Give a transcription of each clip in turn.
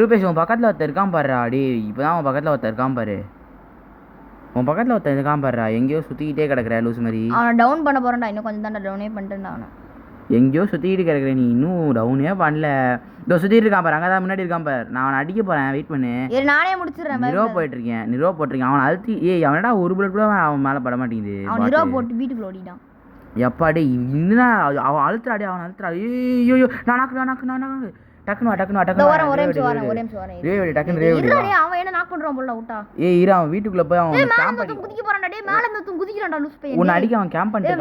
ரூபேஷ் உன் பக்கத்தில் ஒருத்தர் இருக்கான் பாருடா. டே இப்போ தான் உன் பக்கத்தில் ஒருத்தர் இருக்கான் பாரு. உன் பக்கத்தில் ஒருத்தர் இருக்கான் பாருடா. எங்கேயோ சுற்றிக்கிட்டே கிடக்குற லூஸ் மாதிரி. அவனை டவுன் பண்ண போகிறேன்டா. இன்னும் கொஞ்சம் தான்டா டவுனே பண்ணிட்டேன்டா அவனை. எங்கேயோ சுற்றிக்கிட்டு கிடக்குற நீ இன்னும் டவுனே பண்ணல. இதோ சுற்றிட்டு இருக்கான் பாரு. அங்கே தான் முன்னாடி இருக்கான் பாரு. நான் அவனை அடிக்க போகிறேன். வெயிட் பண்ணு. நானே முடிச்சிடுறேன். நிரோ போட்டிருக்கேன். அவனை அழுத்தி அவனடா ஒரு புல்லட் கூட அவன் மேலே பட மாட்டேங்குது. அவன் நிரோ போட்டு வீட்டுக்குள்ள ஓடிட்டான். எப்பாடி இன்னும் அவன் அழுத்துறாடி. அவன் அழுத்துறாடி. ஐயோ நான் டக்குனு வீட்டுக்குள்ள போய் அவன் உன்னை அடிக்க அவன் கேம்ப் பண்ணிட்டு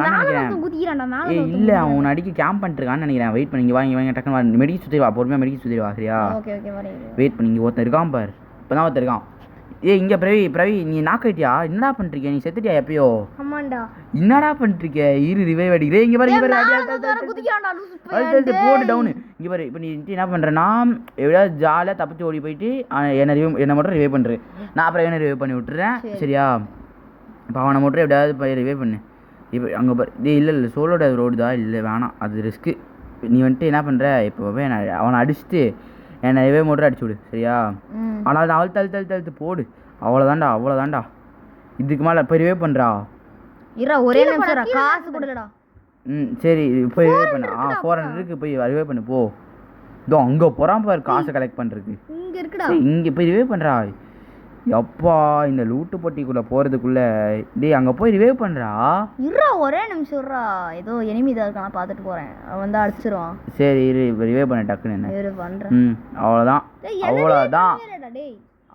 இல்ல அவன் உன்னை அடிக்க கேம்ப் பண்ணிட்டு இருக்கான்னு நினைக்கிறேன். வெயிட் பண்ணி வாங்க டக்குனு மெடிக்கல் சுற்றி வா. பொறுமையா மெடிக்கல் சுற்றி வா. சரியா வெயிட் பண்ணி இங்கே ஒருத்தர் இருக்கான் பாரு. இப்பதான் ஒருத்தர் இருக்கான். இங்க பிரவி நீ நாக்கிட்டியா? என்னடா பண்ணிருக்க? நீ செத்துட்டியா எப்பயோ? என்னடா பண்ணிருக்க? ரிவைவ் அடிக்கிறே. இங்க பாரு போட்டு டவுனு. இங்க பாரு இப்போ நீ என்ன பண்றேன்னா எப்படியாவது ஜாலியாக தப்பிச்சு ஓடி போயிட்டு என்ன மட்டும் ரிவைவ் பண்ற. நான் அப்புறம் என்ன ரிவைவ் பண்ணி விட்டுறேன். சரியா இப்போ அவனை மட்டும் எப்படியாவது ரிவைவ் பண்ணு. இப்போ அங்கே பாரு. இல்லை சோலோட ரோடு தான். இல்லை வேணாம், அது ரிஸ்க்கு. நீ வந்துட்டு என்ன பண்ற? இப்போ போய் அவனை அடிச்சுட்டு என்னை ரிவைவ் மட்டும் அடிச்சு விடு. சரியா ஆனால் அழுத்து போடு. அவ்வளோதான்டா. இதுக்கு மேலே போய் ரிவைவ் பண்ணுறா. ஒரே நிமிஷம் காசு கொடுடா. சரி போய் ரிவைவ் பண்ணு. 400 இருக்கு. போய் ரிவைவ் பண்ணு போ. இதோ அங்கே போகிறான் பாரு காசை கலெக்ட் பண்ணுறதுக்கு. இங்கே போய் ரிவைவ் பண்ணுறா. எப்பா இந்த லூட்டு பொட்டிக்குள்ளே போகிறதுக்குள்ளே அங்கே போய் ரிவைவ் பண்ணுறா. ஒரே நிமிஷம் ஏதோ எனிமி தான் இருக்கான் பார்த்துட்டு போகிறேன். அவன் வந்து அடிச்சிருவான். சரி ரிவைவ் பண்ண டக்குன்னு என்ன பண்ணுறேன்.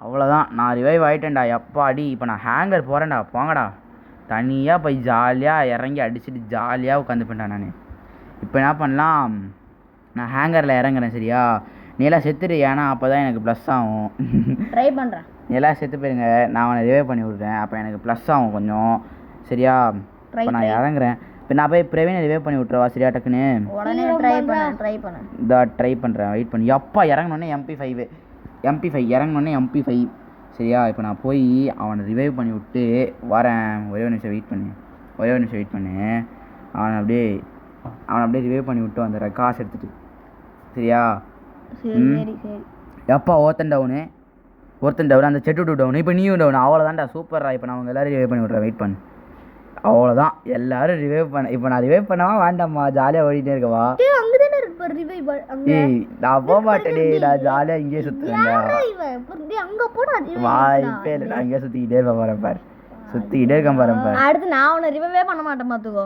அவ்வளோதான் நான் ரிவைவ் ஆகிட்டேன்டா. எப்பாடி இப்போ நான் ஹேங்கர் போகிறேன்டா. போங்கடா தனியாக போய் ஜாலியாக இறங்கி அடிச்சுட்டு ஜாலியாக உட்காந்துப்பேன்டா. நான் இப்போ என்ன பண்ணலாம்? நான் ஹேங்கரில் இறங்குறேன். சரியா நீலாம் செத்துரு. ஏன்னா அப்போ தான் எனக்கு ப்ளஸ் ஆகும். ட்ரை பண்ணுறேன். நீலாம் செத்து போயிருங்க. நான் அவனை ரிவைவ் பண்ணி விட்றேன். அப்போ எனக்கு ப்ளஸ் ஆகும் கொஞ்சம். சரியா இப்போ நான் இறங்குறேன். இப்போ நான் போய் பிரவீனை ரிவைவ் பண்ணி விட்ருவா. சரியா டக்குன்னு ட்ரை பண்ணுறேன். வெயிட் பண்ணி எப்பா இறங்கினோடனே MP5 இறங்கினோடனே MP5. சரியா இப்போ நான் போய் அவனை ரிவைவ் பண்ணி விட்டு வரேன். ஒரே ஒரு நிமிஷம் வெயிட் பண்ணு. அவனை அப்படியே ரிவைவ் பண்ணி விட்டு வந்துடுறேன் காசு எடுத்துகிட்டு. சரியா எப்பா ஒருத்தன் டவுனு அந்த செட்டு டவுனு. இப்போ நீயும் டவுனு. அவ்வளோதான்டா. சூப்பர்ரா. இப்போ நான் அவங்க எல்லோரும் ரிவைவ் பண்ணி விட்றேன். வெயிட் பண்ணு. அவ்வளோதான் எல்லோரும் ரிவைவ் பண்ண. இப்போ நான் ரிவைவ் பண்ணவா வேண்டாம்மா? ஜாலியாக ஓடிட்டே இருக்கவா? நான் போக மாட்டேன். நான் ஜாலியாக இங்கேயே சுற்றுவேன். வாய்ப்பே இல்லை. நான் இங்கே சுற்றிக்கிட்டே இருக்கேன் பாரு. அடுத்து நான் அவனை ரிவைவே பண்ண மாட்டேன் பாத்துக்கோ.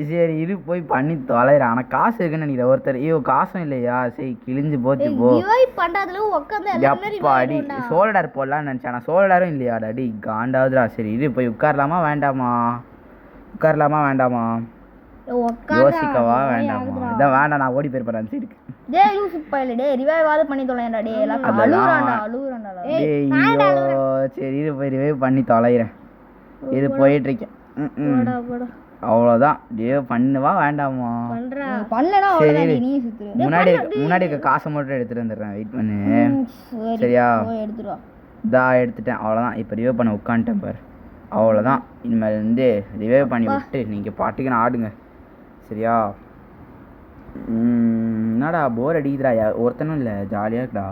சரி இரு போய் பண்ணி தொலைறேன். ஆனால் காசு இருக்குன்னு நினைக்கிறேன். ஒருத்தர் காசும் இல்லையா? சரி கிழிஞ்சு போச்சு போ. எப்பாடி சோல்டார் போடலான்னு நினச்சேன். ஆனால் சோல்டாரும் இல்லையா? டாடி காண்டாவதுரா. சரி இரு போய் உட்காரலாமா வேண்டாமா? யோசிக்கவா வேண்டாமா? இதான் வேண்டாம். நான் ஓடி போயிருப்பேன் சைடுக்கு. சரி இரு போய் ரிவைவ் பண்ணி தொலைறேன். இது போயிட்டு இருக்கேன். அவ்வளோதான். பண்ணுவா வேண்டாமா? சரி முன்னாடி இருக்க காசை மட்டும் எடுத்துட்டு வந்துடுறேன். வெயிட் பண்ணு. சரியா எடுத்துட்டேன். அவ்வளோதான். இப்போ ரிவைவ் பண்ண உட்காந்துட்டேன் பாரு. அவ்வளோதான். இனிமேல் வந்து ரிவைவ் பண்ணி விட்டு நீங்கள் பாட்டுக்கு ஆடுங்க. சரியா என்னடா போர் அடிக்குதுடா. ஒருத்தனும் இல்லை. ஜாலியாக இருக்குடா.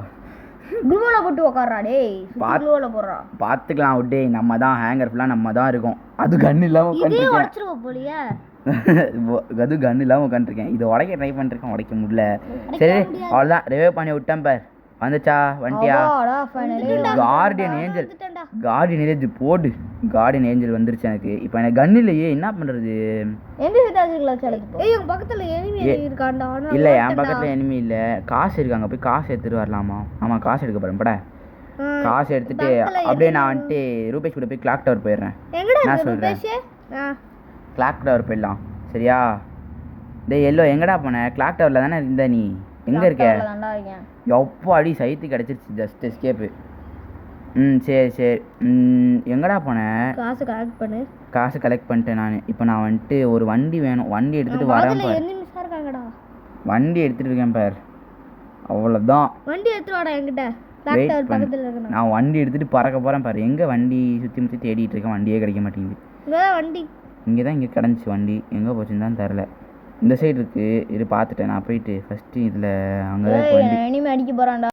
பார்த்துக்கலாம் விட்டே. நம்ம தான் ஹேங்கர் ஃபுல்லாக நம்ம தான் இருக்கோம். அது கன் இல்லாமல் உட்காந்துருக்கேன். இது உடைக்க ட்ரை பண்ணிருக்கேன். உடைக்க முடியல. சரி அவ்வளோதான். ரிவைவ் பண்ணி விட்டேன் பார். வந்துச்சா வண்டியா? கார்டியன் ஏஞ்சல் போடு. கார்டியன் ஏஞ்சல் வந்துருச்சு எனக்கு. இப்போ எனக்கு கன் இல்லையே. என்ன பண்ணுறது? இல்லை என் பக்கத்தில் எனிமி இல்லை. காசு இருக்காங்க. போய் காசு எடுத்துகிட்டு வரலாமா? ஆமாம் காசு எடுக்க போகிறேன். பட காசு எடுத்துட்டு அப்படியே நான் வந்துட்டு ரூபேஷ் கூட போய் கிளாக் டவர் போயிடுறேன். நான் சொல்கிறேன் கிளாக் டவர் போயிடலாம். சரியா எல்லோ எங்கடா போன? கிளாக் டவரில் தானே இருந்த நீ. எங்கே இருக்க? எப்போ அடி சைத்து கிடச்சிருச்சு. Just escape. சரி எங்கடா போனேன்? காசு கலெக்ட் பண்ணிட்டேன் நான். இப்போ நான் வந்துட்டு ஒரு வண்டி வேணும். வண்டி எடுத்துகிட்டு வரேன் பார். வண்டி எடுத்துகிட்டு இருக்கேன் பார். அவ்வளோதான். நான் வண்டி எடுத்துகிட்டு பறக்க போகிறேன் பாரு. எங்கே வண்டி? சுற்றி தேடிட்டு இருக்கேன். வண்டியே கிடைக்க மாட்டேங்குது. இங்கே தான் கிடந்துச்சு வண்டி. எங்கே போச்சுன்னு தான் தெரில. இந்த சைடு இருக்குது. இது பார்த்துட்டேன். நான் போயிட்டு ஃபஸ்ட்டு இதில் அங்கே தான் வண்டி.